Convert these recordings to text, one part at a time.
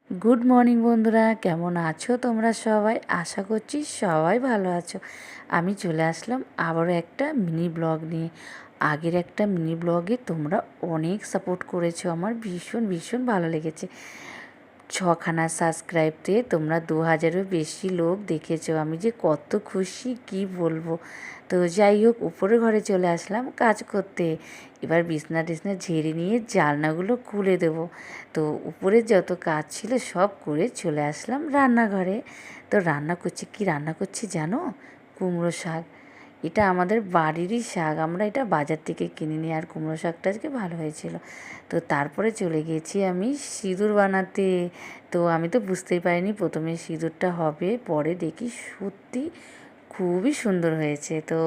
Good morning বন্ধুরা, কেমন আছো তোমরা সবাই? আশা করছি সবাই ভালো আছো। আমি চলে আসলাম আবারও একটা মিনি ব্লগ নিয়ে। আগের একটা মিনি ব্লগে তোমরা অনেক সাপোর্ট করেছো, আমার ভীষণ ভীষণ ভালো লেগেছে। 6খানা সাবস্ক্রাইব দিয়ে তোমরা 2000-এরও বেশি লোক দেখেছো। আমি যে কত খুশি কি বলবো। তো যাই হোক, উপরের ঘরে চলে আসলাম কাজ করতে। এবার বিছনা টিছনা ঝেড়ে নিয়ে জানলাগুলো খুলে দেবো। তো উপরের যত কাজ ছিল সব করে চলে আসলাম রান্নাঘরে। তো রান্না করছি, কি রান্না করছি জানো? কুমড়ো শাক। এটা আমাদের বাড়িরই শাক, আমরা এটা বাজার থেকে কিনে নিই। আর কুমড়ো শাকটা আজকে ভালো হয়েছিল। তো তারপরে চলে গেছি আমি সিঁদুর বানাতে। তো আমি তো বুঝতেই পারিনি প্রথমে সিঁদুরটা হবে, পরে দেখি সত্যি খুবই সুন্দর হয়েছে। তো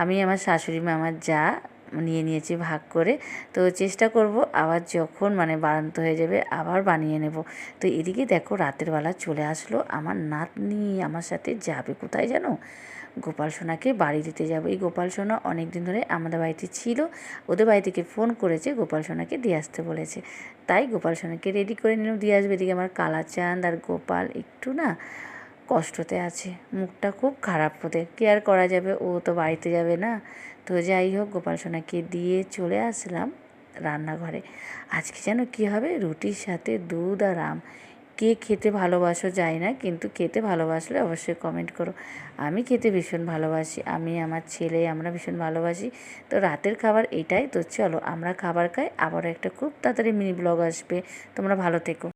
আমি আমার শাশুড়ি মা আমার যা নিয়ে নিয়েছি ভাগ করে। তো চেষ্টা করব আবার যখন বাড়ন্ত হয়ে যাবে আবার বানিয়ে নেব। তো এদিকে দেখো রাতের বেলা চলে আসলো আমার নাতনি আমার সাথে যাবে কোথায় জানো? গোপাল সোনাকে বাড়ি দিতে যাবো। এই গোপাল সোনা অনেক দিন ধরে আমাদের বাড়িতে ছিল, ওদের বাড়ি থেকে ফোন করেছে গোপাল সোনাকে দিয়ে আসতে বলেছে। তাই গোপাল সোনাকে রেডি করে নিলাম, দিয়ে আসবে। এদিকে আমার কালাচাঁদ আর গোপাল একটু কষ্টতে আছে, মুখটা খুব খারাপ, ওদের কি আর করা যাবে, ও তো বাড়িতে যাবে না। তো যাই হোক, গোপাল সোনাকে দিয়ে চলে আসলাম রান্নাঘরে। আজকে যেন কী হবে, রুটির সাথে দুধ আর আম। কে খেতে ভালোবাসো যায় না, কিন্তু খেতে ভালোবাসলে অবশ্যই কমেন্ট করো। আমি খেতে ভীষণ ভালোবাসি, আমি আমার ছেলে আমরা ভীষণ ভালোবাসি। তো রাতের খাবার এটাই। তো চলো আমরা খাবার খাই, আবারও একটা খুব তাড়াতাড়ি মিনি ব্লগ আসবে। তোমরা ভালো থেকো।